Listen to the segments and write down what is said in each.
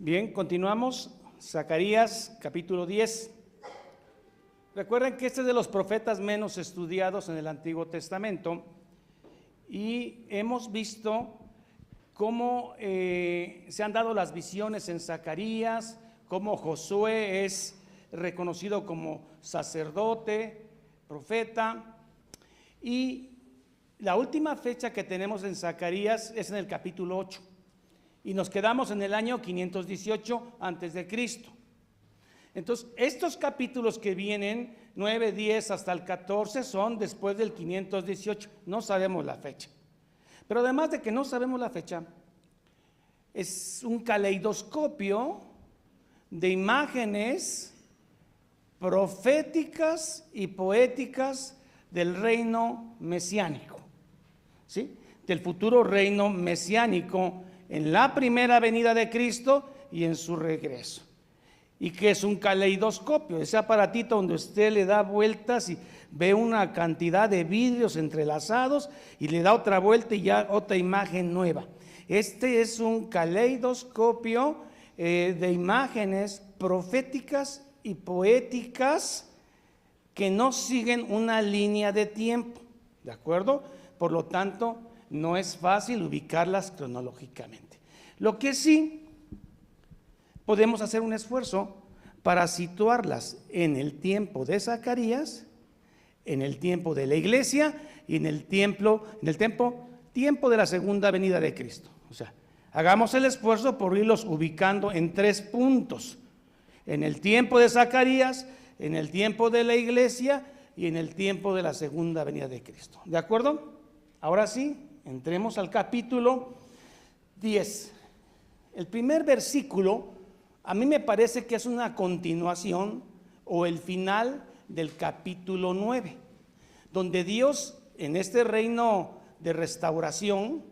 Bien, continuamos. Zacarías capítulo 10. Recuerden que este es de los profetas menos estudiados en el Antiguo Testamento y hemos visto cómo se han dado las visiones en Zacarías, cómo Josué es reconocido como sacerdote, profeta, y la última fecha que tenemos en Zacarías es en el capítulo 8 y nos quedamos en el año 518 antes de Cristo. Entonces, estos capítulos que vienen, 9, 10 hasta el 14, son después del 518, no sabemos la fecha. Pero además de que no sabemos la fecha, es un caleidoscopio de imágenes proféticas y poéticas del reino mesiánico, ¿sí? Del futuro reino mesiánico en la primera venida de Cristo y en su regreso. Y que es un caleidoscopio, ese aparatito donde usted le da vueltas y ve una cantidad de vidrios entrelazados y le da otra vuelta y ya otra imagen nueva. Este es un caleidoscopio de imágenes proféticas y poéticas que no siguen una línea de tiempo, ¿de acuerdo? Por lo tanto, no es fácil ubicarlas cronológicamente. Lo que sí podemos hacer un esfuerzo para situarlas en el tiempo de Zacarías, en el tiempo de la iglesia y en el tiempo de la segunda venida de Cristo. O sea, hagamos el esfuerzo por irlos ubicando en 3 puntos: en el tiempo de Zacarías, en el tiempo de la iglesia y en el tiempo de la segunda venida de Cristo. ¿De acuerdo? Ahora sí, entremos al capítulo 10. El primer versículo a mí me parece que es una continuación o el final del capítulo 9, donde Dios en este reino de restauración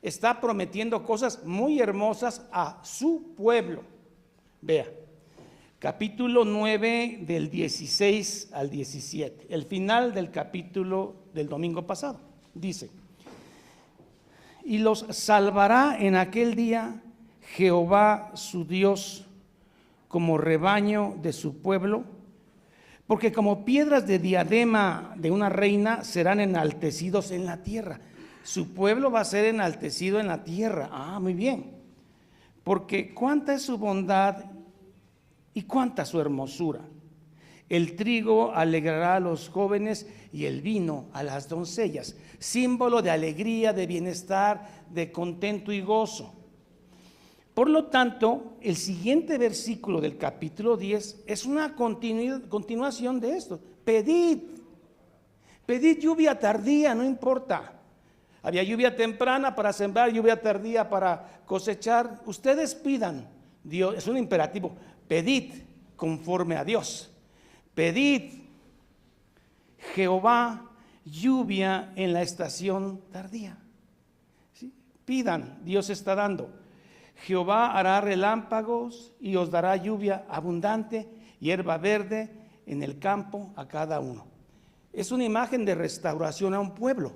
está prometiendo cosas muy hermosas a su pueblo. Vea, capítulo 9 del 16 al 17, el final del capítulo del domingo pasado. Dice: y los salvará en aquel día Jehová su Dios como rebaño de su pueblo, porque como piedras de diadema de una reina serán enaltecidos en la tierra. Su pueblo va a ser enaltecido en la tierra. Ah, muy bien. Porque cuánta es su bondad y cuánta su hermosura. El trigo alegrará a los jóvenes y el vino a las doncellas, símbolo de alegría, de bienestar, de contento y gozo. Por lo tanto, el siguiente versículo del capítulo 10 es una continuación de esto. Pedid lluvia tardía, no importa. Había lluvia temprana para sembrar, lluvia tardía para cosechar. Ustedes pidan, Dios, es un imperativo, pedid conforme a Dios. Pedid, Jehová, lluvia en la estación tardía. ¿Sí? Pidan, Dios está dando. Jehová hará relámpagos y os dará lluvia abundante, hierba verde en el campo a cada uno. Es una imagen de restauración a un pueblo,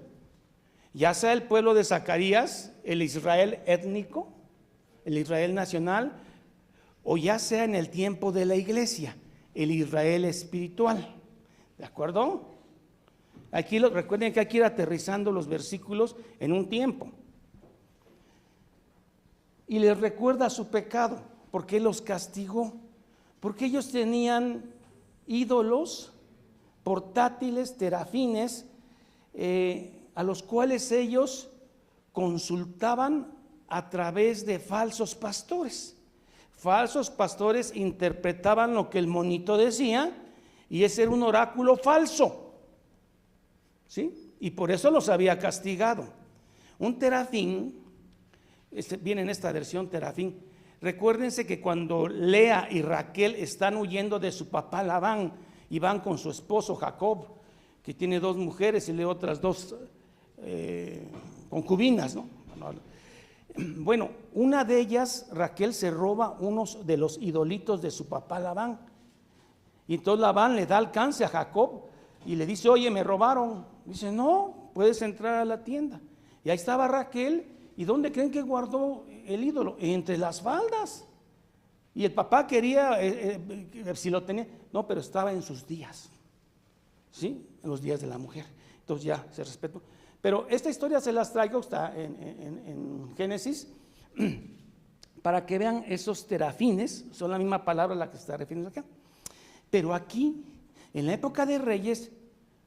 ya sea el pueblo de Zacarías, el Israel étnico, el Israel nacional, o ya sea en el tiempo de la iglesia, el Israel espiritual. ¿De acuerdo? Recuerden que hay que ir aterrizando los versículos en un tiempo. Y les recuerda su pecado, porque los castigó, porque ellos tenían ídolos portátiles, terafines, a los cuales ellos consultaban a través de falsos pastores. Falsos pastores interpretaban lo que el monito decía y ese era un oráculo falso, ¿sí? Y por eso los había castigado. Un terafín, viene en esta versión terafín. Recuérdense que cuando Lea y Raquel están huyendo de su papá Labán y van con su esposo Jacob, que tiene 2 mujeres y le otras 2 concubinas, ¿no? Bueno, una de ellas, Raquel, se roba unos de los idolitos de su papá Labán. Y entonces Labán le da alcance a Jacob y le dice: oye, me robaron. Dice: no, puedes entrar a la tienda. Y ahí estaba Raquel. ¿Y dónde creen que guardó el ídolo? Entre las faldas. Y el papá quería, si lo tenía, no, pero estaba en sus días, ¿sí? En los días de la mujer. Entonces ya se respetó. Pero esta historia se las traigo, está en Génesis, para que vean esos terafines, son la misma palabra a la que se está refiriendo acá. Pero aquí, en la época de Reyes,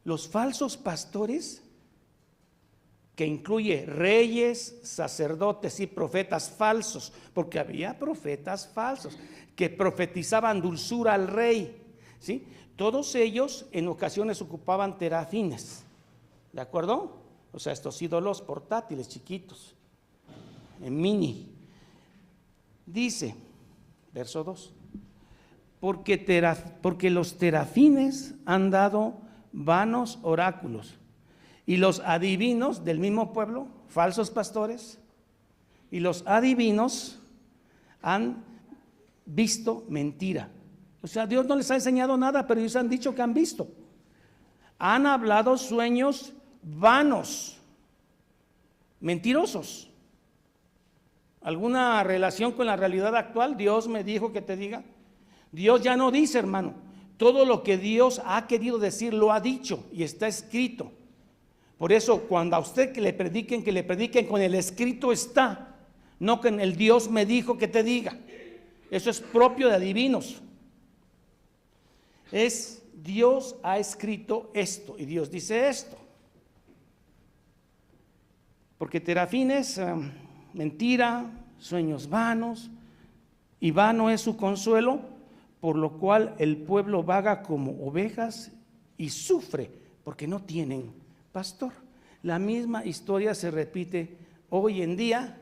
los falsos pastores, que incluye reyes, sacerdotes y profetas falsos, porque había profetas falsos que profetizaban dulzura al rey, ¿sí? Todos ellos en ocasiones ocupaban terafines, ¿de acuerdo? O sea, estos ídolos portátiles chiquitos, en mini. Dice, verso 2, porque los terafines han dado vanos oráculos, y los adivinos del mismo pueblo, falsos pastores, y los adivinos han visto mentira. O sea, Dios no les ha enseñado nada, pero ellos han dicho que han visto. Han hablado sueños vanos, mentirosos. ¿Alguna relación con la realidad actual? Dios me dijo que te diga. Dios ya no dice, hermano. Todo lo que Dios ha querido decir lo ha dicho y está escrito. Por eso, cuando a usted que le prediquen con el escrito está, no con el Dios me dijo que te diga. Eso es propio de adivinos. Es Dios ha escrito esto y Dios dice esto. Porque terafines, mentira, sueños vanos, y vano es su consuelo, por lo cual el pueblo vaga como ovejas y sufre porque no tienen pastor. La misma historia se repite hoy en día,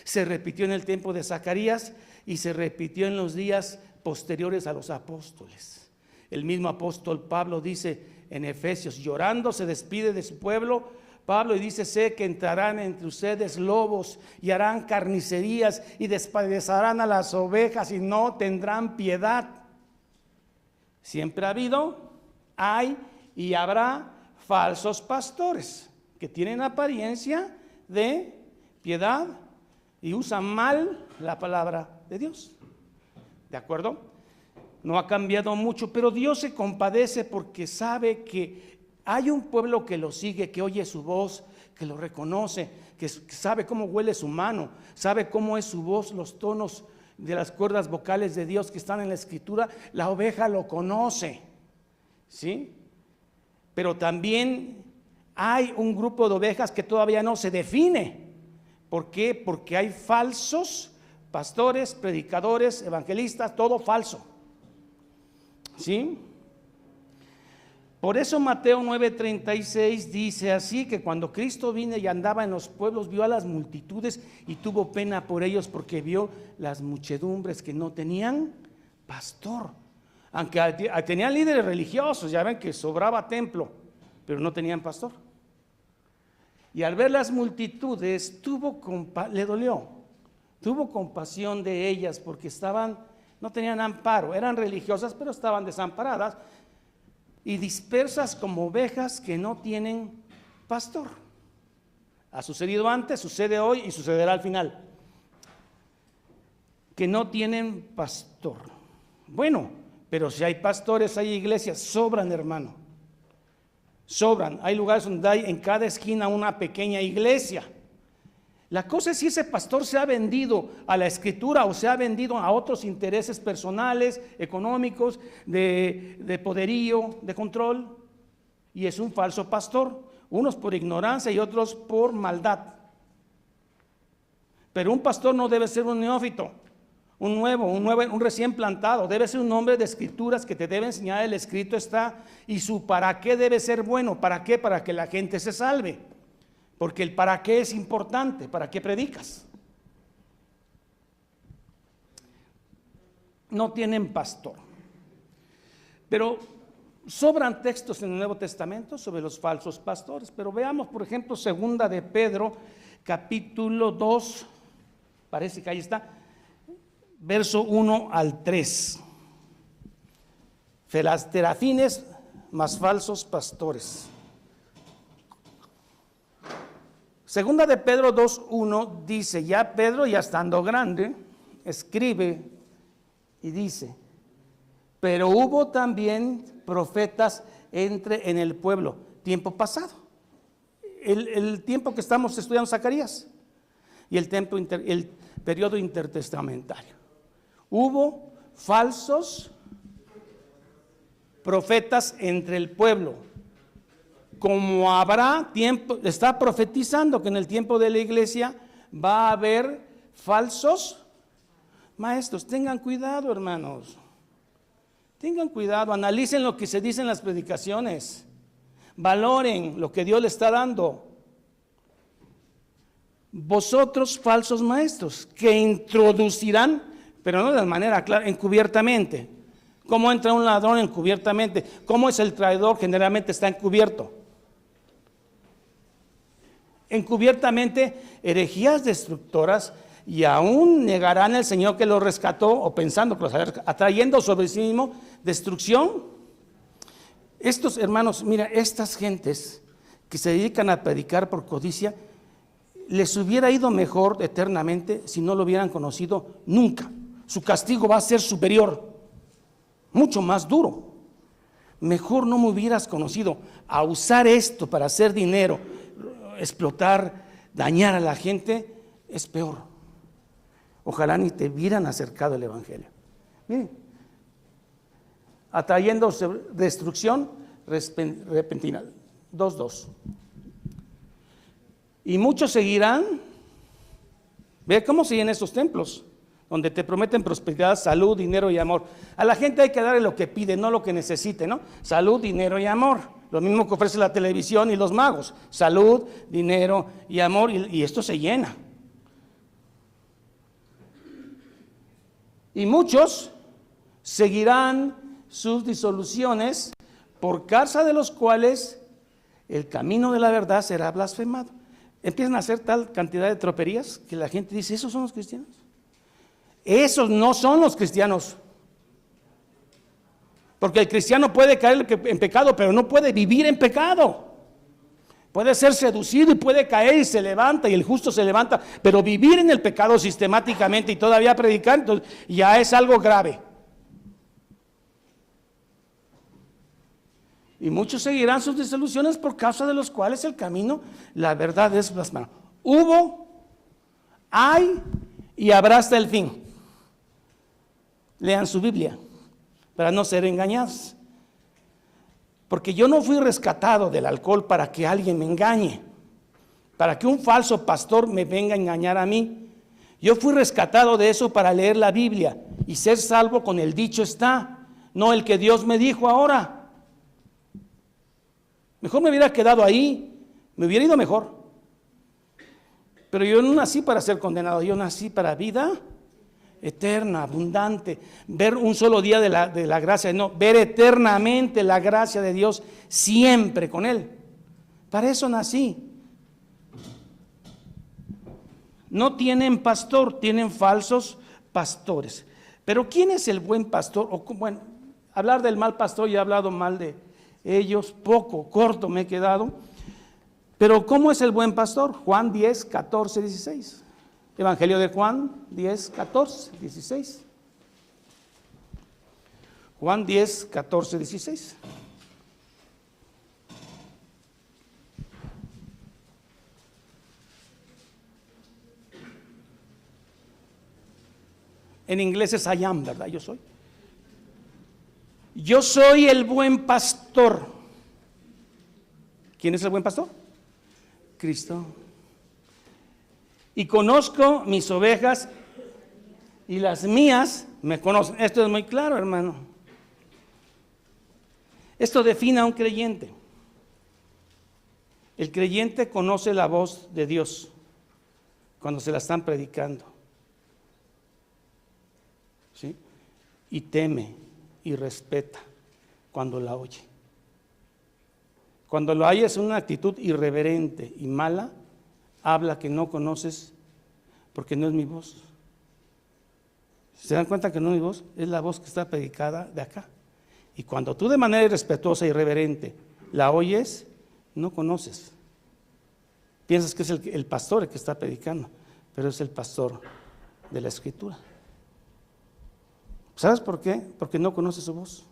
se repitió en el tiempo de Zacarías y se repitió en los días posteriores a los apóstoles. El mismo apóstol Pablo dice en Efesios, llorando se despide de su pueblo, Pablo, y dice, sé que entrarán entre ustedes lobos y harán carnicerías y despedazarán a las ovejas y no tendrán piedad. Siempre ha habido, hay y habrá falsos pastores que tienen apariencia de piedad y usan mal la palabra de Dios. ¿De acuerdo? No ha cambiado mucho, pero Dios se compadece porque sabe que hay un pueblo que lo sigue, que oye su voz, que lo reconoce, que sabe cómo huele su mano, sabe cómo es su voz, los tonos de las cuerdas vocales de Dios que están en la Escritura. La oveja lo conoce, ¿sí? Pero también hay un grupo de ovejas que todavía no se define. ¿Por qué? Porque hay falsos pastores, predicadores, evangelistas, todo falso, ¿sí? Por eso Mateo 9:36 dice así, que cuando Cristo vino y andaba en los pueblos, vio a las multitudes y tuvo pena por ellos, porque vio las muchedumbres que no tenían pastor. Aunque tenían líderes religiosos, ya ven que sobraba templo, pero no tenían pastor. Y al ver las multitudes, le dolió, tuvo compasión de ellas, porque no tenían amparo, eran religiosas, pero estaban desamparadas y dispersas como ovejas que no tienen pastor. Ha sucedido antes, sucede hoy y sucederá al final. Que no tienen pastor. Bueno, pero si hay pastores, hay iglesias, sobran, hermano. Sobran. Hay lugares donde hay en cada esquina una pequeña iglesia. La cosa es si ese pastor se ha vendido a la Escritura o se ha vendido a otros intereses personales, económicos, de poderío, de control, y es un falso pastor, unos por ignorancia y otros por maldad. Pero un pastor no debe ser un neófito, un recién plantado, debe ser un hombre de Escrituras que te debe enseñar el escrito está, y su para qué debe ser bueno. ¿Para qué? Para que la gente se salve. Porque el para qué es importante. ¿Para qué predicas? No tienen pastor. Pero sobran textos en el Nuevo Testamento sobre los falsos pastores. Pero veamos, por ejemplo, 2 de Pedro, capítulo 2, parece que ahí está, verso 1 al 3. Terafines más falsos pastores. 2 de Pedro 2:1 dice, ya Pedro, ya estando grande, escribe Y dice, pero hubo también profetas en el pueblo, tiempo pasado, el tiempo que estamos estudiando Zacarías y el periodo intertestamentario. Hubo falsos profetas entre el pueblo, como habrá tiempo, está profetizando que en el tiempo de la iglesia va a haber falsos maestros. Tengan cuidado, hermanos. Tengan cuidado, analicen lo que se dice en las predicaciones, valoren lo que Dios le está dando. Vosotros falsos maestros que introducirán, pero no de manera clara, encubiertamente. ¿Cómo entra un ladrón encubiertamente? ¿Cómo es el traidor? Generalmente está encubierto. Encubiertamente, herejías destructoras, y aún negarán al Señor que los rescató, o pensando que los atrayendo sobre sí mismo destrucción. Estos hermanos, mira, estas gentes que se dedican a predicar por codicia, les hubiera ido mejor eternamente si no lo hubieran conocido nunca. Su castigo va a ser superior, mucho más duro. Mejor no me hubieras conocido. A usar esto para hacer dinero, explotar, dañar a la gente, es peor. Ojalá ni te hubieran acercado el evangelio. Miren, atrayendo destrucción repentina. 2:2. Y muchos seguirán. Ve cómo siguen estos templos, donde te prometen prosperidad, salud, dinero y amor. A la gente hay que darle lo que pide, no lo que necesite, ¿no? Salud, dinero y amor. Lo mismo que ofrece la televisión y los magos. Salud, dinero y amor, y esto se llena. Y muchos seguirán sus disoluciones, por causa de los cuales el camino de la verdad será blasfemado. Empiezan a hacer tal cantidad de troperías que la gente dice, ¿esos son los cristianos? Esos no son los cristianos. Porque el cristiano puede caer en pecado, pero no puede vivir en pecado. Puede ser seducido y puede caer y se levanta, y el justo se levanta, pero vivir en el pecado sistemáticamente y todavía predicar, entonces ya es algo grave. Y muchos seguirán sus disoluciones, por causa de los cuales el camino, la verdad es blasfemado. Hubo, hay y habrá hasta el fin. Lean su Biblia para no ser engañados. Porque yo no fui rescatado del alcohol para que alguien me engañe, para que un falso pastor me venga a engañar a mí. Yo fui rescatado de eso para leer la Biblia y ser salvo con el dicho está, no el que Dios me dijo ahora. Mejor me hubiera quedado ahí, me hubiera ido mejor. Pero yo no nací para ser condenado, yo nací para vida eterna, abundante, ver un solo día de la gracia, no, ver eternamente la gracia de Dios siempre con Él. Para eso nací. No tienen pastor, tienen falsos pastores. Pero ¿quién es el buen pastor? Bueno, hablar del mal pastor, ya he hablado mal de ellos, corto me he quedado. Pero ¿cómo es el buen pastor? Juan 10, 14, 16. Evangelio de Juan 10, 14, 16. Juan 10, 14, 16. En inglés es I am, ¿verdad? Yo soy. Yo soy el buen pastor. ¿Quién es el buen pastor? Cristo. Y conozco mis ovejas y las mías me conocen. Esto es muy claro, hermano. Esto define a un creyente. El creyente conoce la voz de Dios cuando se la están predicando. ¿Sí? Y teme y respeta cuando la oye. Cuando lo hayas en una actitud irreverente y mala, habla que no conoces porque no es mi voz. ¿Se dan cuenta que no es mi voz? Es la voz que está predicada de acá. Y cuando tú de manera irrespetuosa y irreverente la oyes, no conoces. Piensas que es el pastor el que está predicando, pero es el pastor de la Escritura. ¿Sabes por qué? Porque no conoce su voz.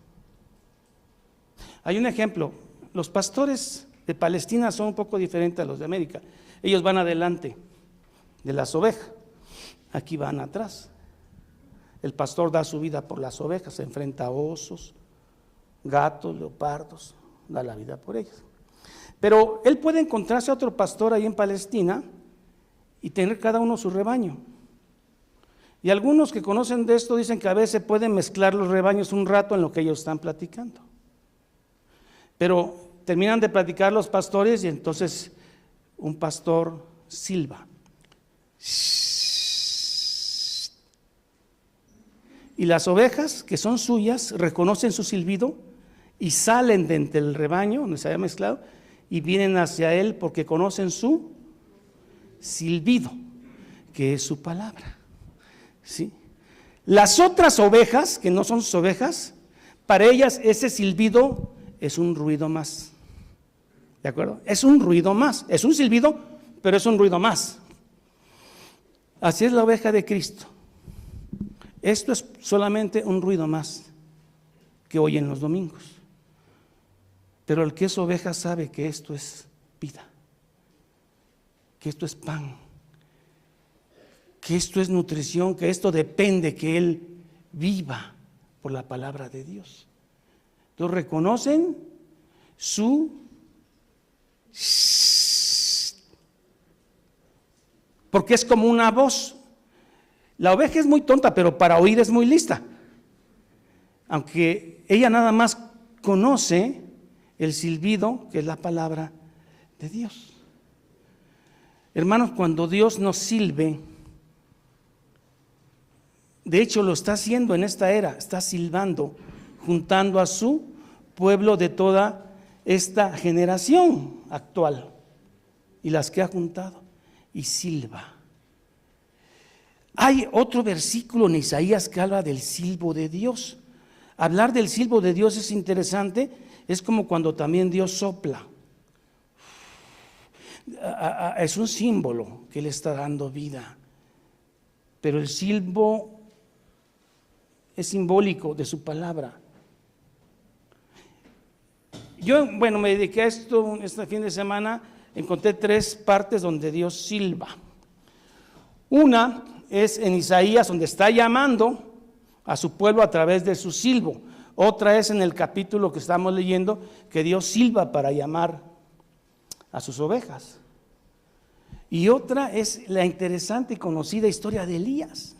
Hay un ejemplo. Los pastores de Palestina son un poco diferentes a los de América. Ellos van adelante de las ovejas. Aquí van atrás. El pastor da su vida por las ovejas, se enfrenta a osos, gatos, leopardos, da la vida por ellos. Pero él puede encontrarse a otro pastor ahí en Palestina y tener cada uno su rebaño. Y algunos que conocen de esto dicen que a veces pueden mezclar los rebaños un rato en lo que ellos están platicando. Pero terminan de platicar los pastores y entonces un pastor silba. Y las ovejas que son suyas reconocen su silbido y salen de entre el rebaño donde se había mezclado y vienen hacia él porque conocen su silbido, que es su palabra. ¿Sí? Las otras ovejas, que no son sus ovejas, para ellas ese silbido es un ruido más. ¿De acuerdo? Es un ruido más. Es un silbido, pero es un ruido más. Así es la oveja de Cristo. Esto es solamente un ruido más que oyen los domingos. Pero el que es oveja sabe que esto es vida, que esto es pan, que esto es nutrición, que esto depende que él viva por la palabra de Dios. Entonces reconocen su porque es como una voz. La oveja es muy tonta, pero para oír es muy lista. Aunque ella nada más conoce el silbido, que es la palabra de Dios. Hermanos, cuando Dios nos silbe, de hecho lo está haciendo en esta era, está silbando, juntando a su pueblo de toda esta generación actual y las que ha juntado, y silba. Hay otro versículo en Isaías que habla del silbo de Dios. Hablar del silbo de Dios es interesante, es como cuando también Dios sopla. Es un símbolo que le está dando vida, pero el silbo es simbólico de su palabra. Yo, me dediqué a esto este fin de semana, encontré 3 partes donde Dios silba. Una es en Isaías, donde está llamando a su pueblo a través de su silbo. Otra es en el capítulo que estamos leyendo, que Dios silba para llamar a sus ovejas. Y otra es la interesante y conocida historia de Elías.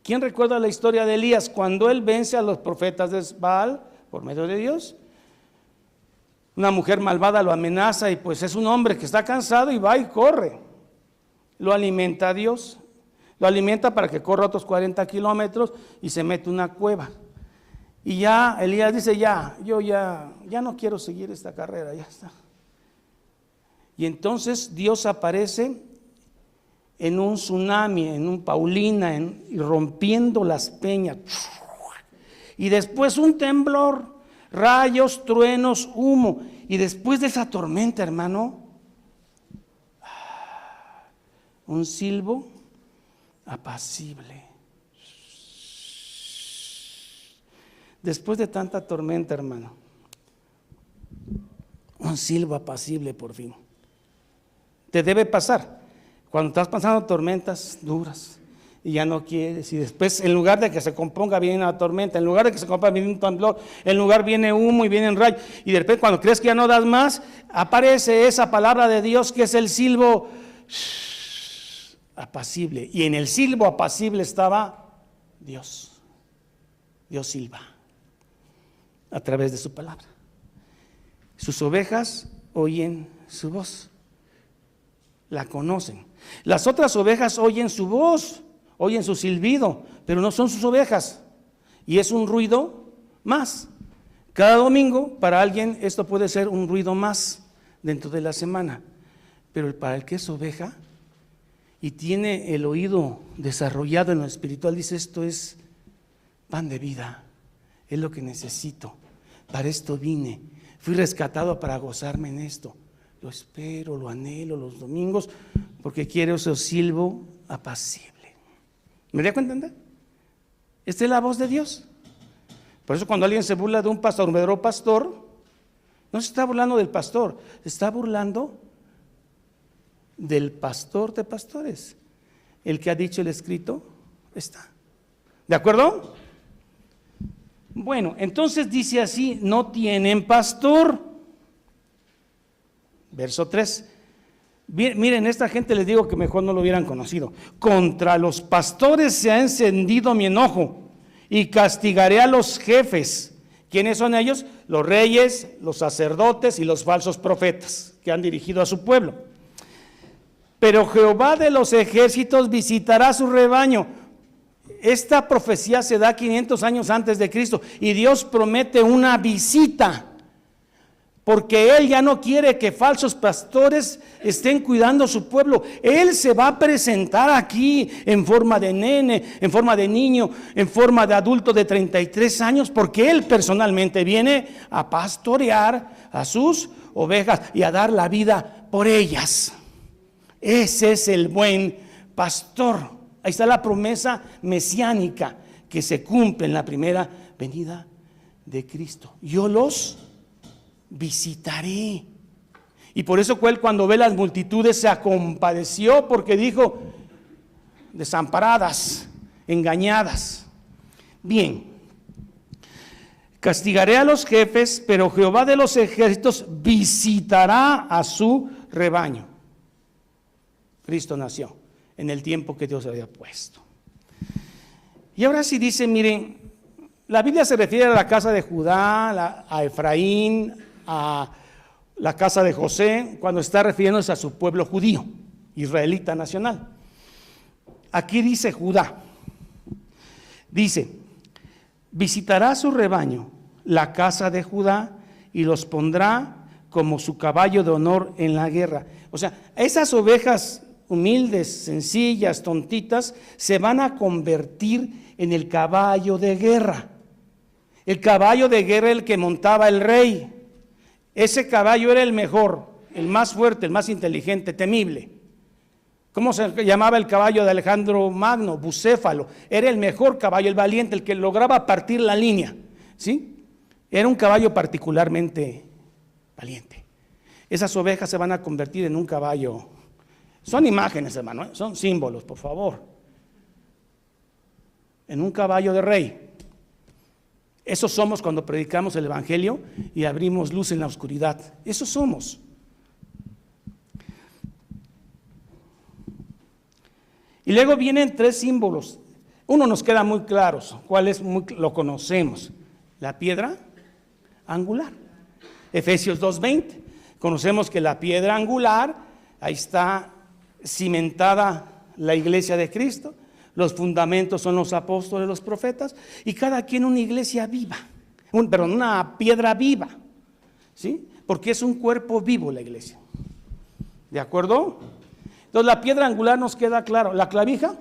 ¿Quién recuerda la historia de Elías? Cuando él vence a los profetas de Baal por medio de Dios, una mujer malvada lo amenaza y pues es un hombre que está cansado y va y corre. Lo alimenta a Dios, lo alimenta para que corra otros 40 kilómetros y se mete en una cueva. Y ya Elías dice, ya no quiero seguir esta carrera, ya está. Y entonces Dios aparece en un tsunami, en un Paulina, y rompiendo las peñas. Y después un temblor, rayos, truenos, humo. Y después de esa tormenta, hermano, un silbo apacible. Después de tanta tormenta, hermano, un silbo apacible por fin. Te debe pasar cuando estás pasando tormentas duras y ya no quieres, y después en lugar de que se componga viene una tormenta, en lugar de que se componga viene un temblor, en lugar viene humo y vienen rayos, y de repente cuando crees que ya no das más, aparece esa palabra de Dios que es el silbo apacible, y en el silbo apacible estaba Dios. Dios silba a través de su palabra. Sus ovejas oyen su voz, la conocen. Las otras ovejas oyen su voz, oyen su silbido, pero no son sus ovejas, y es un ruido más. Cada domingo para alguien esto puede ser un ruido más dentro de la semana, pero para el que es oveja y tiene el oído desarrollado en lo espiritual, dice: esto es pan de vida, es lo que necesito, para esto vine, fui rescatado para gozarme en esto, lo espero, lo anhelo los domingos, porque quiero ese silbo apacible. ¿Me dejo entender? Esta es la voz de Dios. Por eso cuando alguien se burla de un pastor, un verdadero pastor, no se está burlando del pastor, se está burlando del pastor de pastores. El que ha dicho el escrito está. ¿De acuerdo? Bueno, entonces dice así, no tienen pastor. Verso 3. Miren, esta gente les digo que mejor no lo hubieran conocido. Contra los pastores se ha encendido mi enojo y castigaré a los jefes. ¿Quiénes son ellos? Los reyes, los sacerdotes y los falsos profetas que han dirigido a su pueblo. Pero Jehová de los ejércitos visitará su rebaño. Esta profecía se da 500 años antes de Cristo y Dios promete una visita. Porque Él ya no quiere que falsos pastores estén cuidando a su pueblo. Él se va a presentar aquí en forma de nene, en forma de niño, en forma de adulto de 33 años, porque Él personalmente viene a pastorear a sus ovejas y a dar la vida por ellas. Ese es el buen pastor. Ahí está la promesa mesiánica que se cumple en la primera venida de Cristo. Yo los visitaré. Y por eso él, cuando ve las multitudes, se compadeció, porque dijo: desamparadas, engañadas. Bien, castigaré a los jefes, pero Jehová de los ejércitos visitará a su rebaño. Cristo nació en el tiempo que Dios había puesto. Y ahora sí dice, miren, la Biblia se refiere a la casa de Judá, a Efraín, a la casa de José, cuando está refiriéndose a su pueblo judío, israelita nacional. Aquí dice Judá, dice: visitará su rebaño, la casa de Judá, y los pondrá como su caballo de honor en la guerra. O sea, esas ovejas humildes, sencillas, tontitas, se van a convertir en el caballo de guerra. El caballo de guerra, el que montaba el rey. Ese caballo era el mejor, el más fuerte, el más inteligente, temible. ¿Cómo se llamaba el caballo de Alejandro Magno? Bucéfalo. Era el mejor caballo, el valiente, el que lograba partir la línea, ¿sí? Era un caballo particularmente valiente. Esas ovejas se van a convertir en un caballo. Son imágenes, hermano, ¿eh? Son símbolos, por favor. En un caballo de rey. Eso somos cuando predicamos el evangelio y abrimos luz en la oscuridad. Eso somos. Y luego vienen 3 símbolos. Uno nos queda muy claro, ¿cuál es? Lo conocemos. La piedra angular. Efesios 2:20. Conocemos que la piedra angular, ahí está cimentada la iglesia de Cristo. Los fundamentos son los apóstoles, los profetas, y cada quien una iglesia viva, una piedra viva, ¿sí? Porque es un cuerpo vivo la iglesia. ¿De acuerdo? Entonces la piedra angular nos queda claro. La clavija,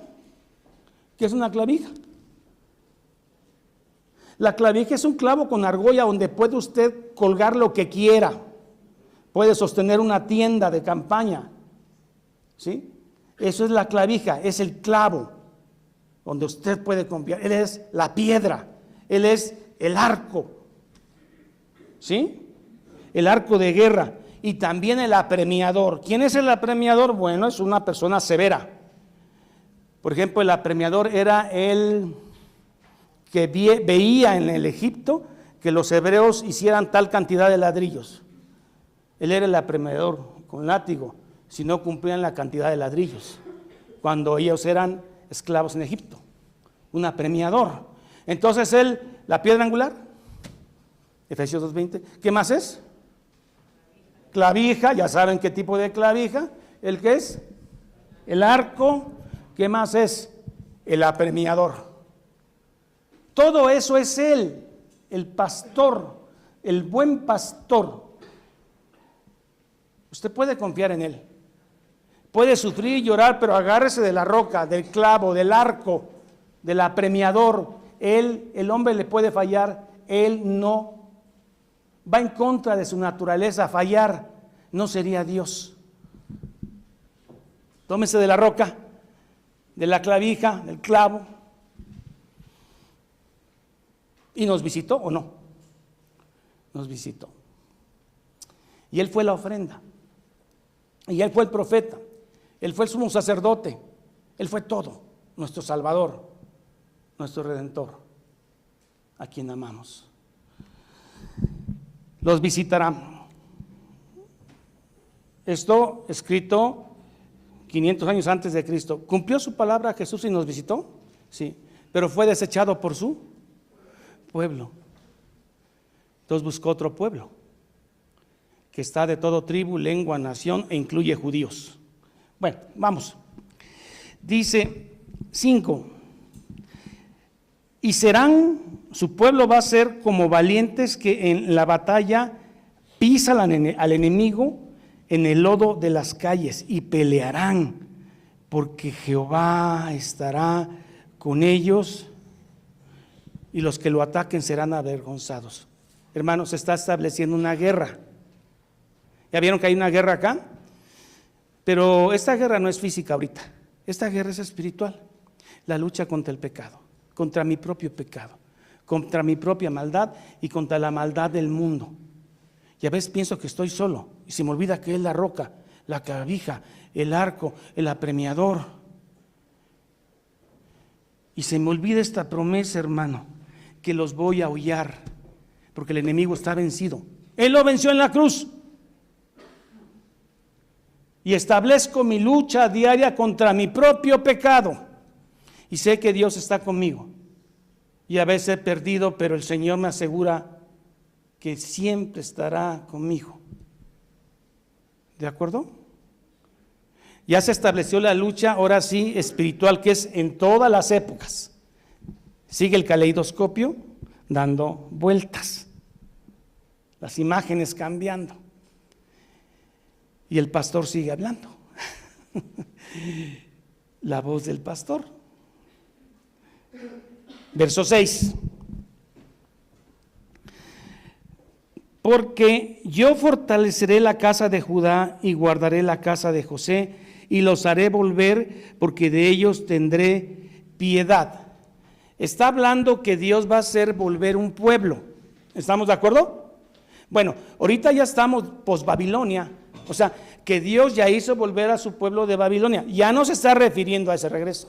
¿qué es una clavija? La clavija es un clavo con argolla donde puede usted colgar lo que quiera. Puede sostener una tienda de campaña, ¿sí? Eso es la clavija, es el clavo donde usted puede confiar. Él es la piedra, Él es el arco, ¿sí? El arco de guerra. Y también el apremiador. ¿Quién es el apremiador? Bueno, es una persona severa. Por ejemplo, el apremiador era el que veía en el Egipto que los hebreos hicieran tal cantidad de ladrillos. Él era el apremiador con látigo, si no cumplían la cantidad de ladrillos, cuando ellos eran esclavos en Egipto. Un apremiador. Entonces la piedra angular, Efesios 2:20. ¿Qué más es? Clavija, ya saben qué tipo de clavija. ¿El qué es? El arco. ¿Qué más es? El apremiador. Todo eso es Él, el pastor, el buen pastor. Usted puede confiar en Él. Puede sufrir y llorar, pero agárrese de la roca, del clavo, del arco, del apremiador. Él, el hombre le puede fallar, Él no. Va en contra de su naturaleza fallar, no sería Dios. Tómese de la roca de la clavija, del clavo. ¿Y nos visitó o no? Nos visitó. Y Él fue la ofrenda. Y Él fue el profeta. Él fue el sumo sacerdote. Él fue todo. Nuestro Salvador, nuestro Redentor, a quien amamos. Los visitará. Esto escrito 500 años antes de Cristo. ¿Cumplió su palabra Jesús y nos visitó? Sí, pero fue desechado por su pueblo. Entonces buscó otro pueblo que está de todo tribu, lengua, nación e incluye judíos. Bueno, vamos. Dice 5. Y serán, su pueblo va a ser como valientes que en la batalla pisan al enemigo en el lodo de las calles y pelearán, porque Jehová estará con ellos y los que lo ataquen serán avergonzados. Hermanos, se está estableciendo una guerra. ¿Ya vieron que hay una guerra acá? Pero esta guerra no es física ahorita, esta guerra es espiritual. La lucha contra el pecado, contra mi propio pecado, contra mi propia maldad y contra la maldad del mundo. Y a veces pienso que estoy solo y se me olvida que es la roca, la clavija, el arco, el apremiador. Y se me olvida esta promesa, hermano, que los voy a hollar, porque el enemigo está vencido. Él lo venció en la cruz. Y establezco mi lucha diaria contra mi propio pecado. Y sé que Dios está conmigo. Y a veces he perdido, pero el Señor me asegura que siempre estará conmigo. ¿De acuerdo? Ya se estableció la lucha, ahora sí, espiritual, que es en todas las épocas. Sigue el caleidoscopio dando vueltas, las imágenes cambiando. Y el pastor sigue hablando. La voz del pastor. Verso 6. Porque yo fortaleceré la casa de Judá y guardaré la casa de José y los haré volver, porque de ellos tendré piedad. Está hablando que Dios va a hacer volver un pueblo. ¿Estamos de acuerdo? Bueno, ahorita ya estamos post-Babilonia. O sea, que Dios ya hizo volver a su pueblo de Babilonia. Ya no se está refiriendo a ese regreso.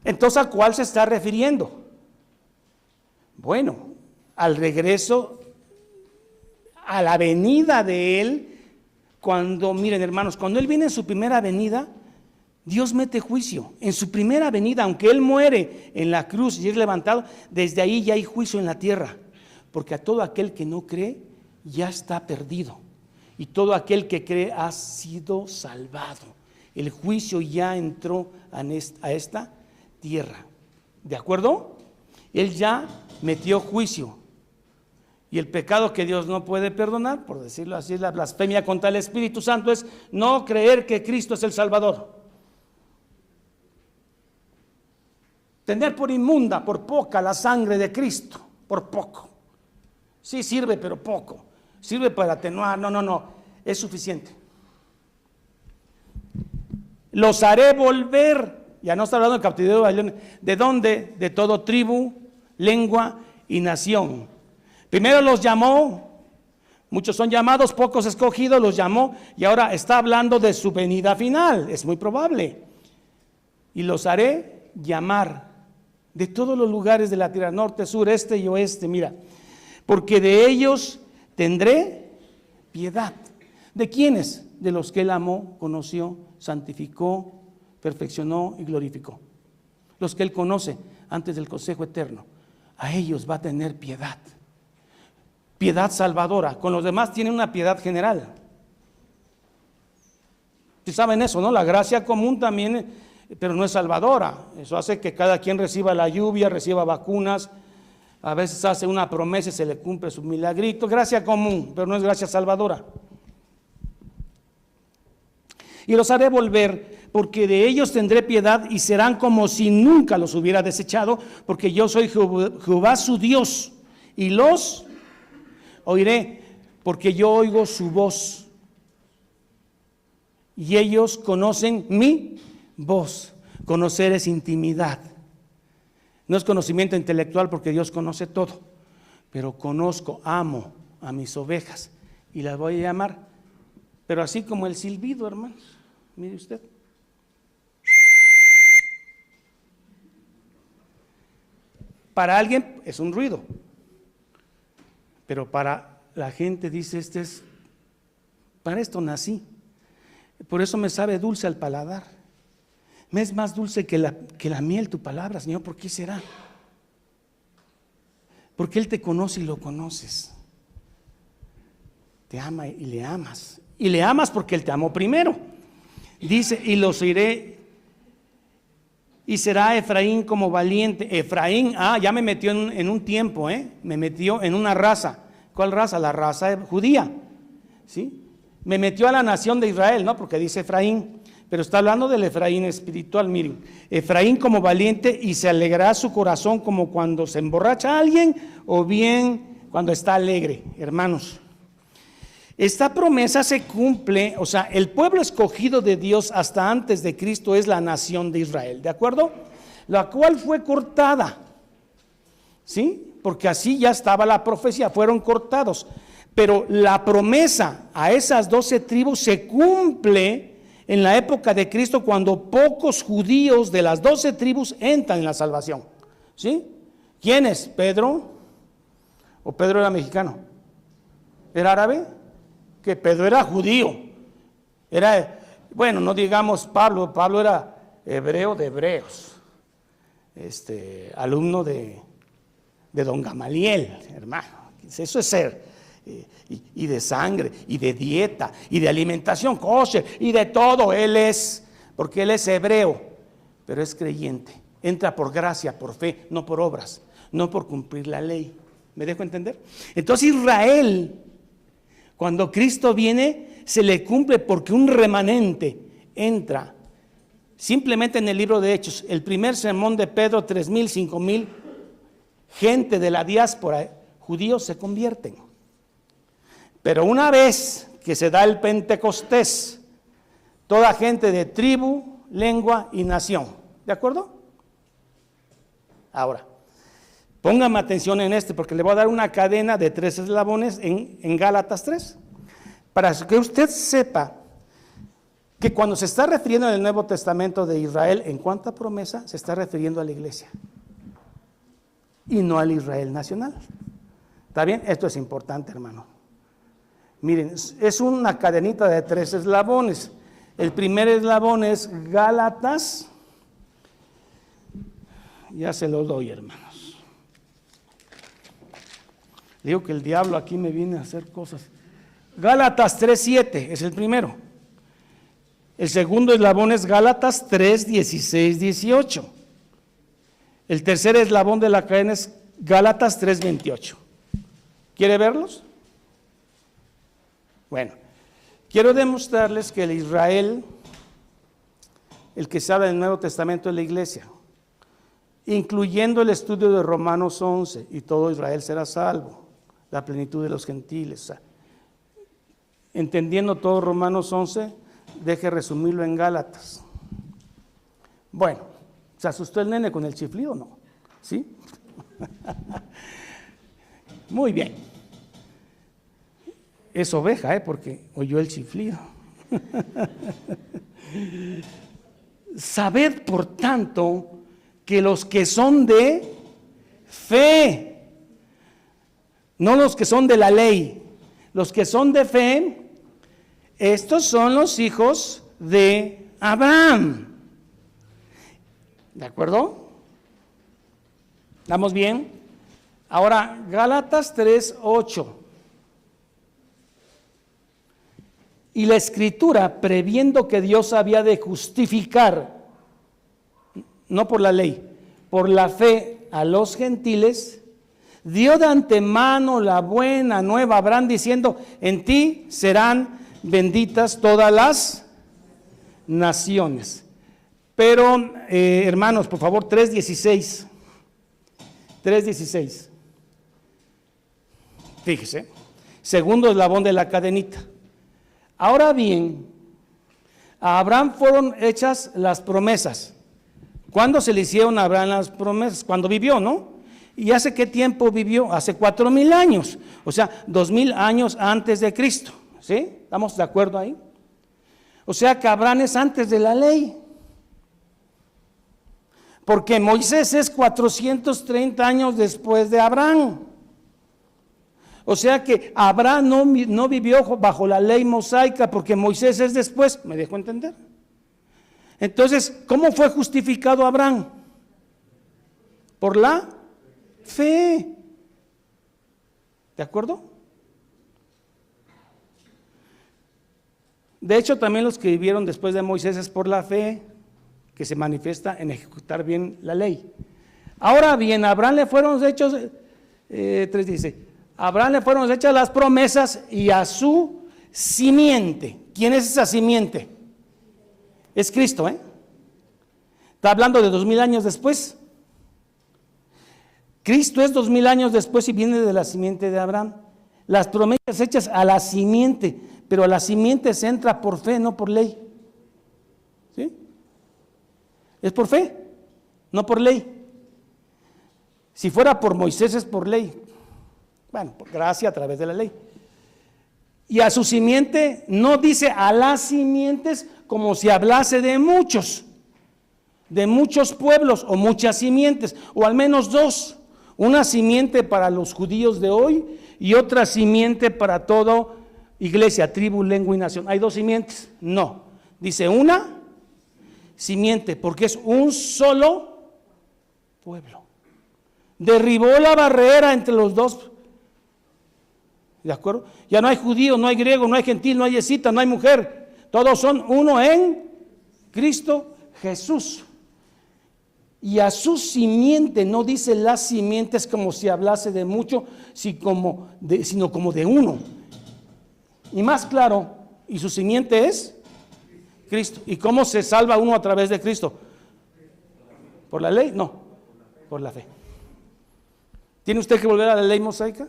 Entonces, ¿a cuál se está refiriendo? Bueno, al regreso, a la venida de Él. Cuando, miren hermanos, cuando Él viene en su primera venida, Dios mete juicio. En su primera venida, aunque Él muere en la cruz y es levantado, desde ahí ya hay juicio en la tierra. Porque a todo aquel que no cree, ya está perdido. Y todo aquel que cree ha sido salvado. El juicio ya entró a esta tierra. ¿De acuerdo? Él ya metió juicio. Y el pecado que Dios no puede perdonar, por decirlo así, la blasfemia contra el Espíritu Santo, es no creer que Cristo es el Salvador. Tener por inmunda, por poca, la sangre de Cristo, por poco. Sí sirve, pero poco. Sirve para atenuar, no, es suficiente. Los haré volver, ya no está hablando del cautiverio de Babilonia. ¿De dónde? De todo tribu, lengua y nación. Primero los llamó, muchos son llamados, pocos escogidos, los llamó, y ahora está hablando de su venida final, es muy probable. Y los haré llamar de todos los lugares de la tierra, norte, sur, este y oeste, mira, porque de ellos tendré piedad. ¿De quiénes? De los que Él amó, conoció, santificó, perfeccionó y glorificó. Los que Él conoce antes del consejo eterno, a ellos va a tener piedad. Piedad salvadora. Con los demás tiene una piedad general. ¿Sí saben eso, no? La gracia común también, pero no es salvadora. Eso hace que cada quien reciba la lluvia, reciba vacunas. A veces hace una promesa y se le cumple su milagrito. Gracia común, pero no es gracia salvadora. Y los haré volver, porque de ellos tendré piedad y serán como si nunca los hubiera desechado, porque yo soy Jehová su Dios y los oiré, porque yo oigo su voz y ellos conocen mi voz. Conocer es intimidad. No es conocimiento intelectual porque Dios conoce todo, pero conozco, amo a mis ovejas y las voy a llamar, pero así como el silbido, hermanos. Mire usted. Para alguien es un ruido, pero para la gente dice, para esto nací. Por eso me sabe dulce al paladar. Me es más dulce que la miel tu palabra, Señor. ¿Por qué será? Porque Él te conoce y lo conoces. Te ama y le amas. Y le amas porque Él te amó primero. Dice, y los iré, y será Efraín como valiente. Efraín, ya me metió en un tiempo, me metió en una raza. ¿Cuál raza? La raza judía, ¿sí? Me metió a la nación de Israel, ¿no? Porque dice Efraín, pero está hablando del Efraín espiritual. Miren, Efraín como valiente, y se alegrará su corazón como cuando se emborracha alguien, o bien cuando está alegre. Hermanos, esta promesa se cumple, o sea, el pueblo escogido de Dios hasta antes de Cristo es la nación de Israel, ¿de acuerdo? La cual fue cortada, ¿sí? Porque así ya estaba la profecía, fueron cortados. Pero la promesa a esas 12 tribus se cumple en la época de Cristo, cuando pocos judíos de las 12 tribus entran en la salvación, ¿sí? ¿Quién es? ¿Pedro? ¿O Pedro era mexicano? ¿Era árabe? Que Pedro era judío. Bueno, no digamos Pablo era hebreo de hebreos, alumno de don Gamaliel, hermano. Eso es ser, y de sangre, y de dieta, y de alimentación kosher, y de todo. Porque él es hebreo, pero es creyente. Entra por gracia, por fe, no por obras, no por cumplir la ley. ¿Me dejo entender? Entonces Israel, cuando Cristo viene, se le cumple porque un remanente entra. Simplemente en el libro de Hechos, el primer sermón de Pedro, 3,000, 5,000 gente de la diáspora, judíos, se convierten. Pero una vez que se da el Pentecostés, toda gente de tribu, lengua y nación. ¿De acuerdo? Ahora, póngame atención en porque le voy a dar una cadena de 3 eslabones en Gálatas 3, para que usted sepa que cuando se está refiriendo en el Nuevo Testamento de Israel, ¿en cuánta promesa se está refiriendo a la iglesia? Y no al Israel nacional. ¿Está bien? Esto es importante, hermano. Miren, es una cadenita de 3 eslabones. El primer eslabón es Gálatas. Ya se lo doy, hermanos. Digo que el diablo aquí me viene a hacer cosas. Gálatas 3:7 es el primero. El segundo eslabón es Gálatas 3:16, 18. El tercer eslabón de la cadena es Gálatas 3:28. ¿Quiere verlos? Bueno, quiero demostrarles que el Israel, el que se habla en el Nuevo Testamento de la iglesia, incluyendo el estudio de Romanos 11, y todo Israel será salvo, la plenitud de los gentiles. O sea, entendiendo todo Romanos 11, deje resumirlo en Gálatas. Bueno, ¿se asustó el nene con el chiflido o no? ¿Sí? Muy bien. Es oveja, porque oyó el chiflido. Sabed, por tanto, que los que son de fe, no los que son de la ley, los que son de fe, estos son los hijos de Abraham. ¿De acuerdo? ¿Estamos bien? Ahora, Gálatas 3:8. Y la Escritura, previendo que Dios había de justificar, no por la ley, por la fe a los gentiles, dio de antemano la buena nueva a Abraham, diciendo: en ti serán benditas todas las naciones. Pero, hermanos, por favor, 3:16. 3:16. Fíjese, segundo eslabón de la cadenita. Ahora bien, A Abraham fueron hechas las promesas. ¿Cuándo se le hicieron a Abraham las promesas? Cuando vivió, ¿no? ¿Y hace qué tiempo vivió? Hace 4,000 años, o sea, 2,000 años antes de Cristo, ¿sí? ¿Estamos de acuerdo ahí? O sea que Abraham es antes de la ley. Porque Moisés es 430 años después de Abraham. O sea que Abraham no vivió bajo la ley mosaica porque Moisés es después. ¿Me dejó entender? Entonces, ¿cómo fue justificado Abraham? Por la fe. ¿De acuerdo? De hecho, también los que vivieron después de Moisés es por la fe que se manifiesta en ejecutar bien la ley. Ahora bien, a Abraham le fueron hechos, 3 dice, a Abraham le fueron hechas las promesas y a su simiente. ¿Quién es esa simiente? Es Cristo, ¿eh? Está hablando de 2,000 años después. Cristo es 2,000 años después y viene de la simiente de Abraham. Las promesas hechas a la simiente, pero a la simiente se entra por fe, no por ley. ¿Sí? Es por fe, no por ley. Si fuera por Moisés es por ley. Bueno, por gracia a través de la ley. Y a su simiente no dice a las simientes como si hablase de muchos pueblos o muchas simientes, o al menos dos. Una simiente para los judíos de hoy y otra simiente para toda iglesia, tribu, lengua y nación. ¿Hay 2 simientes? No. Dice una simiente, porque es un solo pueblo. Derribó la barrera entre los dos. ¿De acuerdo? Ya no hay judío, no hay griego, no hay gentil, no hay escita, no hay mujer. Todos son uno en Cristo Jesús. Y a su simiente, no dice las simientes como si hablase de mucho, sino como de uno. Y más claro, y su simiente es Cristo. ¿Y cómo se salva uno a través de Cristo? ¿Por la ley? No, por la fe. ¿Tiene usted que volver a la ley mosaica?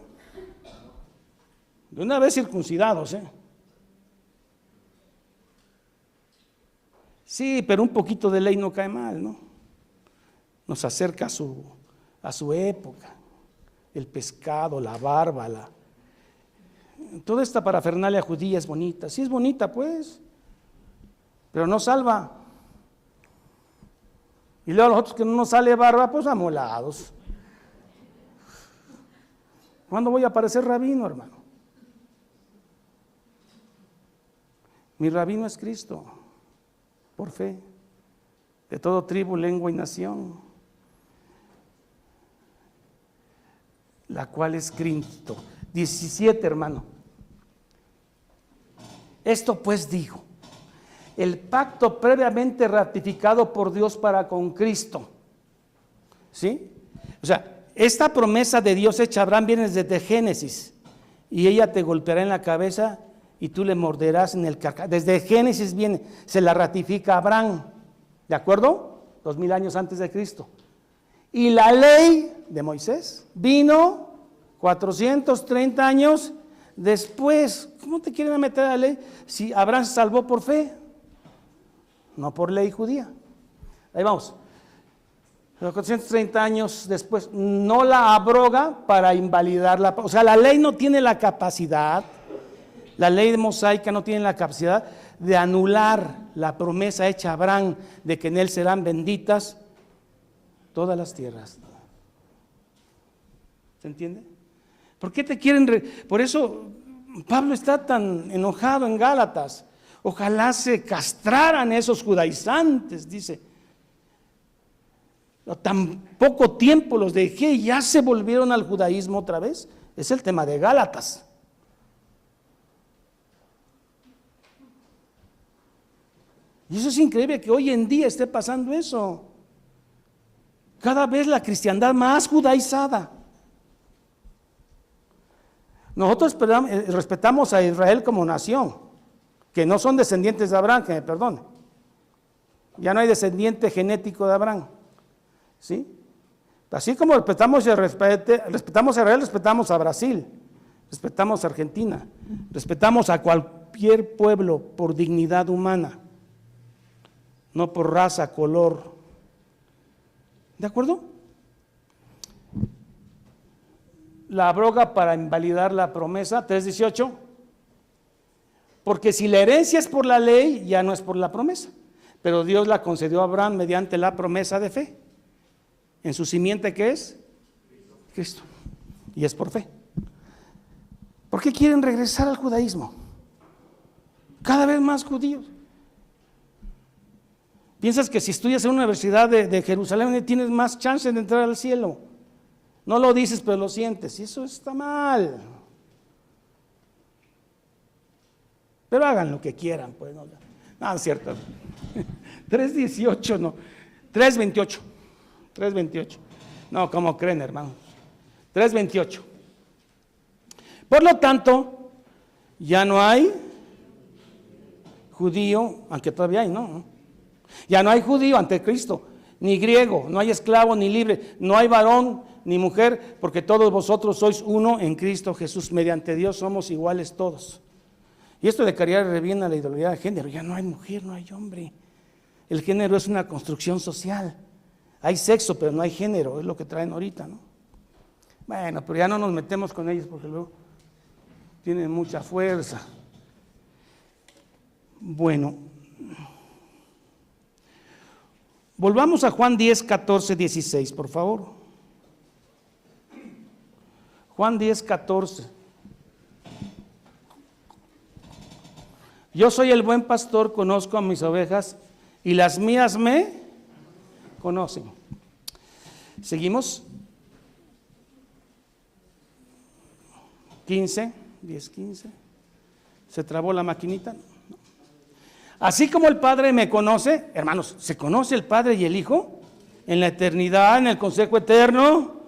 De una vez circuncidados, ¿eh? Sí, pero un poquito de ley no cae mal, ¿no? Nos acerca a su época, el pescado, la barba, toda esta parafernalia judía es bonita. Sí es bonita, pues, pero no salva. Y luego a los otros que no nos sale barba, pues amolados. ¿Cuándo voy a parecer rabino, hermano? Mi rabino es Cristo, por fe, de todo tribu, lengua y nación, la cual es Cristo. 17, hermano. Esto pues digo, el pacto previamente ratificado por Dios para con Cristo. ¿Sí? O sea, esta promesa de Dios hecha a Abraham viene desde Génesis, y ella te golpeará en la cabeza y tú le morderás en el carcaj. Desde Génesis viene, se la ratifica a Abraham, ¿de acuerdo? 2,000 años antes de Cristo. Y la ley de Moisés vino 430 años después. ¿Cómo te quieren meter a la ley si Abraham se salvó por fe? No por ley judía. Ahí vamos. 430 años después, no la abroga para invalidarla. O sea, la ley no tiene la capacidad, la ley mosaica no tiene la capacidad de anular la promesa hecha a Abraham de que en él serán benditas todas las tierras. ¿Se entiende? ¿Por qué te quieren? Por eso Pablo está tan enojado en Gálatas. Ojalá se castraran esos judaizantes, dice. Tan poco tiempo los dejé y ya se volvieron al judaísmo otra vez. Es el tema de Gálatas. Y eso es increíble que hoy en día esté pasando eso. Cada vez la cristiandad más judaizada. Nosotros respetamos a Israel como nación, que no son descendientes de Abraham, que me perdone. Ya no hay descendiente genético de Abraham. ¿Sí? Así como respetamos a Israel, respetamos a Brasil, respetamos a Argentina, respetamos a cualquier pueblo por dignidad humana. no por raza, color. ¿De acuerdo? La abroga para invalidar la promesa, 3:18. Porque si la herencia es por la ley, ya no es por la promesa. Pero Dios la concedió a Abraham mediante la promesa de fe. En su simiente, ¿qué es? Cristo. Y es por fe. ¿Por qué quieren regresar al judaísmo? Cada vez más judíos. Piensas que si estudias en una universidad de Jerusalén tienes más chance de entrar al cielo. No lo dices, pero lo sientes. Y eso está mal. Pero hagan lo que quieran, pues no. No, es cierto. 3:18, no. 3:28. 3:28. No, ¿cómo creen, hermanos? 3:28. Por lo tanto, ya no hay judío, aunque todavía hay, ¿no? Ya no hay judío ante Cristo, ni griego, no hay esclavo ni libre, no hay varón ni mujer, porque todos vosotros sois uno en Cristo Jesús. Mediante Dios somos iguales todos. Y esto le caería re bien a la ideología de género. Ya no hay mujer, no hay hombre. El género es una construcción social. Hay sexo, pero no hay género, es lo que traen ahorita, ¿no? Bueno, pero ya no nos metemos con ellos porque luego tienen mucha fuerza. Bueno, volvamos a Juan 10, 14, 16, por favor. Juan 10, 14. Yo soy el buen pastor, conozco a mis ovejas y las mías me conocen. Seguimos. 15, 10, 15. ¿Se trabó la maquinita? No. Así como el Padre me conoce, hermanos, ¿se conoce el Padre y el Hijo? En la eternidad, en el consejo eterno.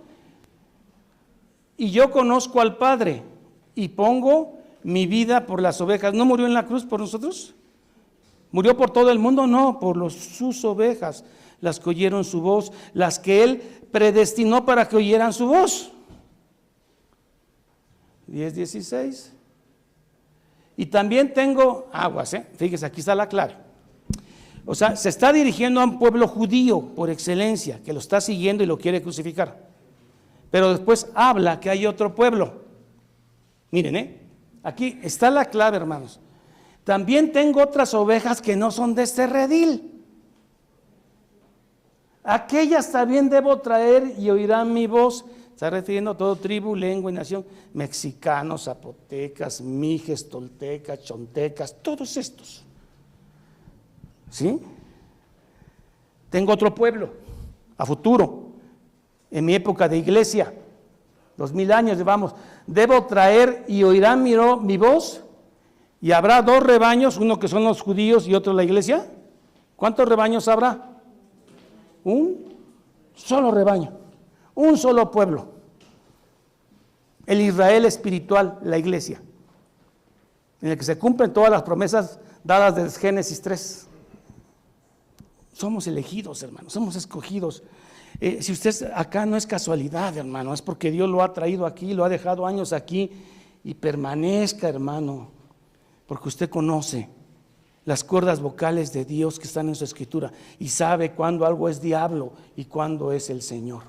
Y yo conozco al Padre y pongo mi vida por las ovejas. ¿No murió en la cruz por nosotros? ¿Murió por todo el mundo? No, por sus ovejas, las que oyeron su voz, las que Él predestinó para que oyeran su voz. 10, 16. Y también tengo aguas, fíjese, aquí está la clave. O sea, se está dirigiendo a un pueblo judío por excelencia, que lo está siguiendo y lo quiere crucificar. Pero después habla que hay otro pueblo. Miren, aquí está la clave, hermanos. También tengo otras ovejas que no son de este redil. Aquellas también debo traer y oirán mi voz. Está refiriendo a todo tribu, lengua y nación. Mexicanos, zapotecas, mijes, toltecas, chontecas, todos estos. ¿Sí? Tengo otro pueblo a futuro. En mi época de iglesia, 2000 años llevamos. Debo traer y oirán mi voz. Y habrá dos rebaños, uno que son los judíos y otro la iglesia. ¿Cuántos rebaños habrá? Un solo rebaño, un solo pueblo. El Israel espiritual, la iglesia, en el que se cumplen todas las promesas dadas desde Génesis 3. Somos elegidos, hermanos, somos escogidos. Si usted acá no es casualidad, hermano, es porque Dios lo ha traído aquí, lo ha dejado años aquí y permanezca, hermano. Porque usted conoce las cuerdas vocales de Dios que están en su escritura y sabe cuándo algo es diablo y cuándo es el Señor.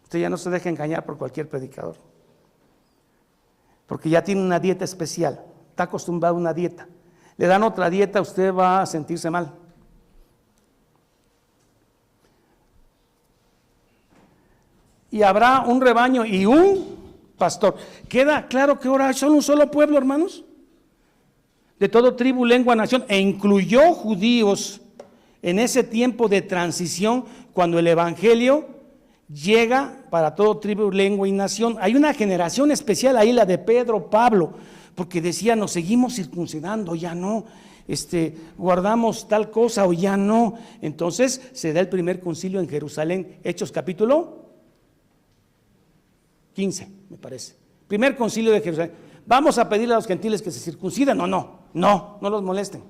Usted ya no se deja engañar por cualquier predicador, porque ya tiene una dieta especial, está acostumbrado a una dieta. Le dan otra dieta, usted va a sentirse mal. Y habrá un rebaño y un pastor. ¿Queda claro que ahora son un solo pueblo, hermanos? De todo tribu, lengua, nación, e incluyó judíos en ese tiempo de transición cuando el evangelio llega para todo tribu, lengua y nación. Hay una generación especial ahí, la de Pedro, Pablo, porque decía, nos seguimos circuncidando, ya no, guardamos tal cosa o ya no. Entonces se da el primer concilio en Jerusalén, Hechos capítulo 15, me parece. Primer concilio de Jerusalén. Vamos a pedirle a los gentiles que se circunciden. No los molesten.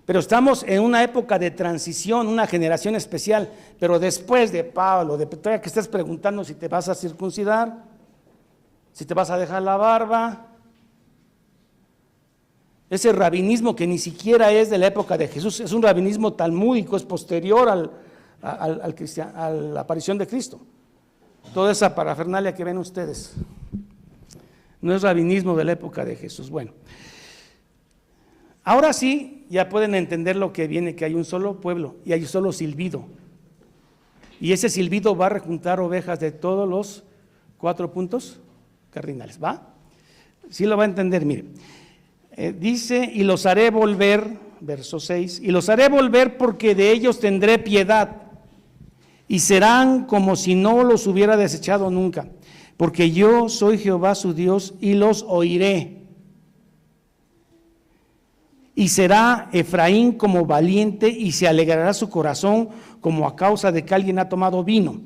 Pero estamos en una época de transición, una generación especial. Pero después de Pablo, de que estés preguntando si te vas a circuncidar, si te vas a dejar la barba. Ese rabinismo que ni siquiera es de la época de Jesús, es un rabinismo talmúdico, es posterior a la aparición de Cristo. Toda esa parafernalia que ven ustedes no es rabinismo de la época de Jesús. Bueno, ahora sí ya pueden entender lo que viene, que hay un solo pueblo y hay un solo silbido. Y ese silbido va a rejuntar ovejas de todos los 4 puntos cardinales, ¿va? Sí lo va a entender, mire. Dice, y los haré volver, verso 6, y los haré volver porque de ellos tendré piedad, y serán como si no los hubiera desechado nunca, porque yo soy Jehová su Dios, y los oiré. Y será Efraín como valiente, y se alegrará su corazón como a causa de que alguien ha tomado vino.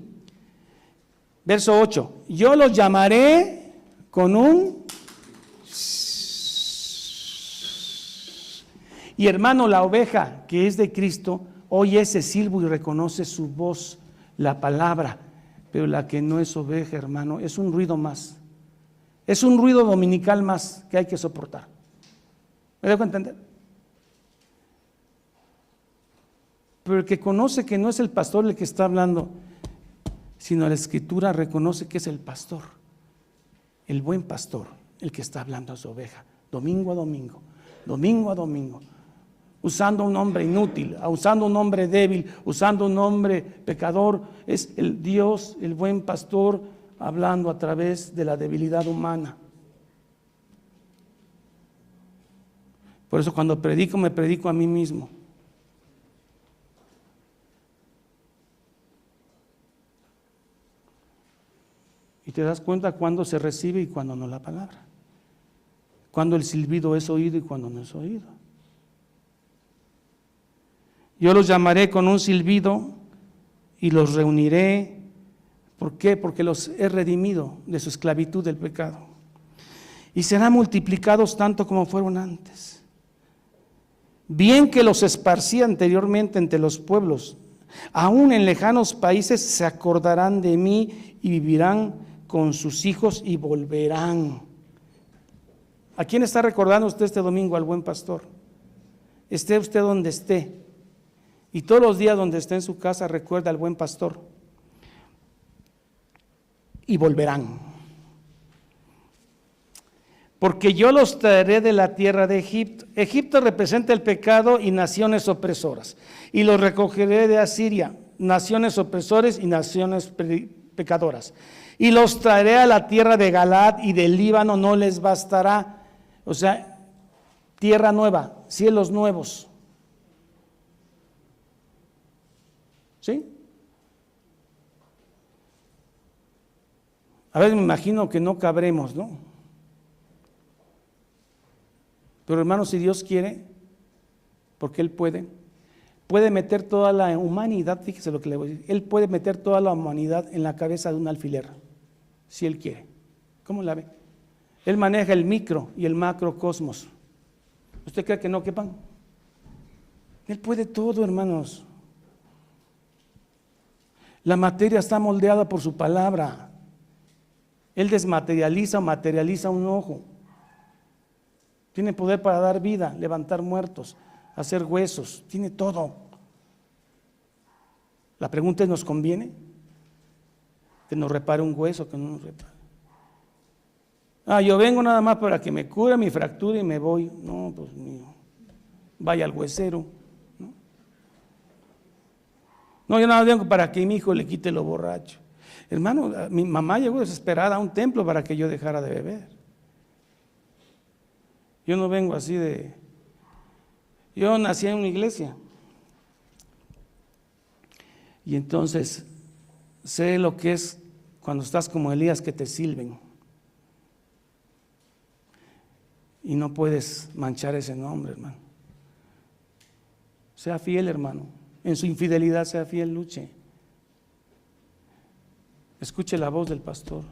Verso 8, yo los llamaré con un... Y hermano, la oveja que es de Cristo oye ese silbo y reconoce su voz, la palabra, pero la que no es oveja, hermano, es un ruido más, es un ruido dominical más que hay que soportar. ¿Me dejo entender? Pero el que conoce que no es el pastor el que está hablando, sino la Escritura reconoce que es el pastor, el buen pastor, el que está hablando a su oveja, domingo a domingo, domingo a domingo, usando un hombre inútil, usando un hombre débil, usando un hombre pecador. Es el Dios, el buen pastor, hablando a través de la debilidad humana. Por eso cuando predico, me predico a mí mismo. Y te das cuenta cuando se recibe y cuando no la palabra. Cuando el silbido es oído y cuando no es oído. Yo los llamaré con un silbido y los reuniré. ¿Por qué? Porque los he redimido de su esclavitud del pecado. Y serán multiplicados tanto como fueron antes. Bien que los esparcí anteriormente entre los pueblos, aún en lejanos países se acordarán de mí y vivirán con sus hijos y volverán. ¿A quién está recordando usted este domingo? Al buen pastor. Esté usted donde esté. Y todos los días donde esté en su casa, recuerda al buen pastor. Y volverán. Porque yo los traeré de la tierra de Egipto. Egipto representa el pecado y naciones opresoras. Y los recogeré de Asiria, naciones opresores y naciones pecadoras. Y los traeré a la tierra de Galaad, y del Líbano no les bastará. O sea, tierra nueva, cielos nuevos. ¿Sí? A veces me imagino que no cabremos, ¿no? Pero hermanos, si Dios quiere, porque Él puede meter toda la humanidad, fíjese lo que le voy a decir, Él puede meter toda la humanidad en la cabeza de un alfiler, si Él quiere. ¿Cómo la ve? Él maneja el micro y el macrocosmos. ¿Usted cree que no quepan? Él puede todo, hermanos. La materia está moldeada por su palabra. Él desmaterializa o materializa un ojo. Tiene poder para dar vida, levantar muertos, hacer huesos, tiene todo. La pregunta es, ¿nos conviene? Que nos repare un hueso, que no nos repare. Yo vengo nada más para que me cure mi fractura y me voy. No, pues mío, vaya al huesero. No, yo nada más vengo para que mi hijo le quite lo borracho. Hermano, mi mamá llegó desesperada a un templo para que yo dejara de beber. Yo no vengo así de... Yo nací en una iglesia. Y entonces sé lo que es cuando estás como Elías, que te silben. Y no puedes manchar ese nombre, hermano. Sea fiel, hermano. En su infidelidad sea fiel, luche. Escuche la voz del pastor.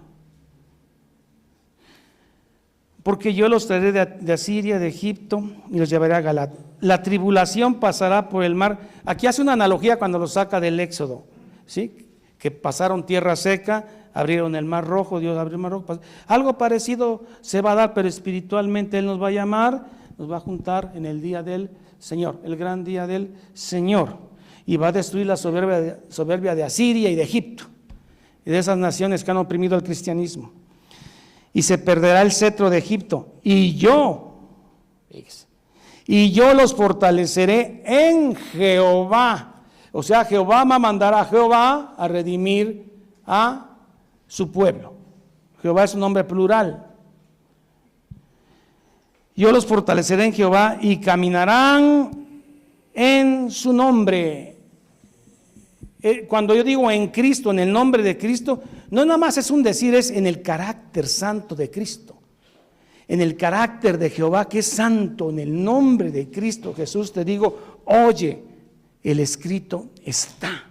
Porque yo los traeré de Asiria, de Egipto, y los llevaré a Galaad. La tribulación pasará por el mar. Aquí hace una analogía cuando los saca del Éxodo, ¿sí? Que pasaron tierra seca, abrieron el mar rojo, Dios abrió el mar rojo. Algo parecido se va a dar, pero espiritualmente Él nos va a llamar nos va a juntar en el día del Señor, el gran día del Señor, y va a destruir la soberbia de Asiria y de Egipto y de esas naciones que han oprimido al cristianismo. Y se perderá el cetro de Egipto, y yo los fortaleceré en Jehová. O sea, Jehová va a mandar a Jehová a redimir a su pueblo. Jehová es un nombre plural. Yo los fortaleceré en Jehová y caminarán en su nombre. Cuando yo digo en Cristo, en el nombre de Cristo, no nada más es un decir, es en el carácter santo de Cristo, en el carácter de Jehová que es santo, en el nombre de Cristo Jesús te digo, oye, el escrito está.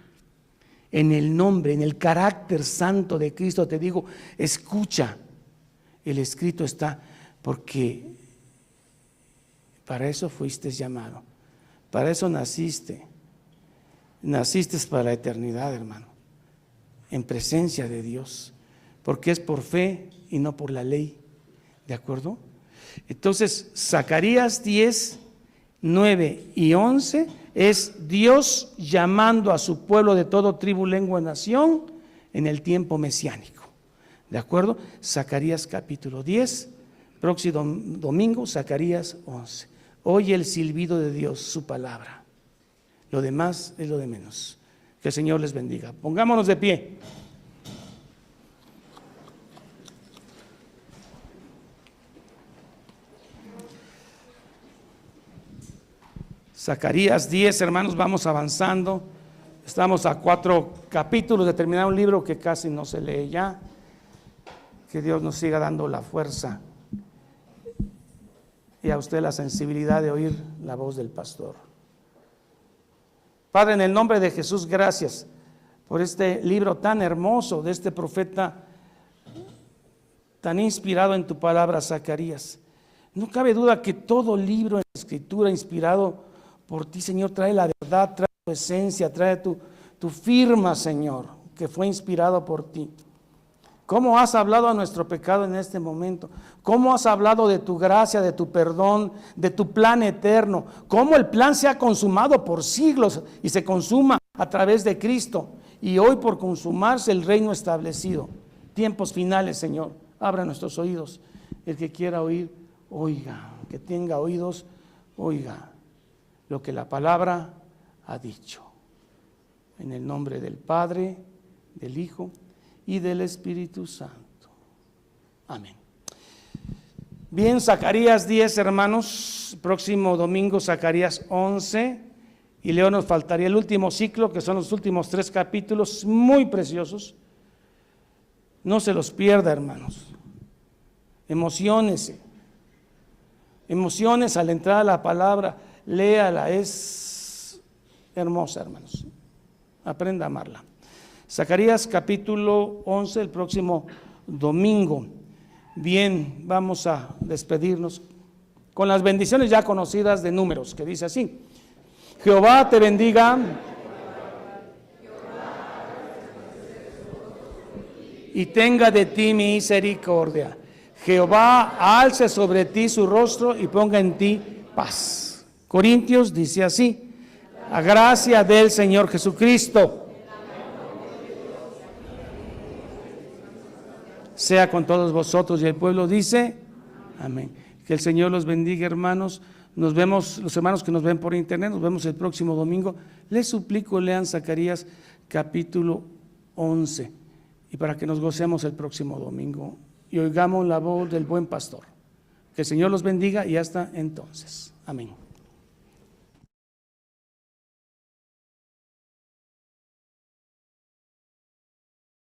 En el nombre, en el carácter santo de Cristo te digo, escucha, el escrito está, porque para eso fuiste llamado, para eso naciste para la eternidad, hermano, en presencia de Dios, porque es por fe y no por la ley, ¿de acuerdo? Entonces, Zacarías 10, 9 y 11 es Dios llamando a su pueblo de todo tribu, lengua y nación en el tiempo mesiánico, ¿de acuerdo? Zacarías capítulo 10, próximo domingo, Zacarías 11. Oye el silbido de Dios, su palabra. Lo demás es lo de menos. Que el Señor les bendiga. Pongámonos de pie. Zacarías 10, hermanos, vamos avanzando. Estamos a 4 capítulos de terminar un libro que casi no se lee ya. Que Dios nos siga dando la fuerza y a usted la sensibilidad de oír la voz del pastor. Padre, en el nombre de Jesús, gracias por este libro tan hermoso de este profeta tan inspirado en tu palabra, Zacarías. No cabe duda que todo libro en la Escritura inspirado por ti, Señor, trae la verdad, trae tu esencia, trae tu firma, Señor, que fue inspirado por ti. ¿Cómo has hablado a nuestro pecado en este momento? ¿Cómo has hablado de tu gracia, de tu perdón, de tu plan eterno? ¿Cómo el plan se ha consumado por siglos y se consuma a través de Cristo? Y hoy por consumarse el reino establecido. Tiempos finales, Señor. Abra nuestros oídos. El que quiera oír, oiga. Que tenga oídos, oiga lo que la palabra ha dicho. En el nombre del Padre, del Hijo y del Espíritu Santo. Amén. Bien, Zacarías 10, hermanos. Próximo domingo, Zacarías 11. Y luego nos faltaría el último ciclo, que son los últimos 3 capítulos, muy preciosos. No se los pierda, hermanos. Emociónese. Emociones al entrar a la palabra. Léala, es hermosa, hermanos. Aprenda a amarla. Zacarías capítulo 11, el próximo domingo. Bien, vamos a despedirnos con las bendiciones ya conocidas de Números, que dice así: Jehová te bendiga y tenga de ti misericordia. Jehová alce sobre ti su rostro y ponga en ti paz. Corintios dice así: la gracia del Señor Jesucristo sea con todos vosotros. Y el pueblo dice amén. Que el Señor los bendiga, hermanos. Nos vemos, los hermanos que nos ven por internet, nos vemos el próximo domingo. Les suplico, lean Zacarías capítulo 11 y para que nos gocemos el próximo domingo y oigamos la voz del buen pastor. Que el Señor los bendiga y hasta entonces. Amén.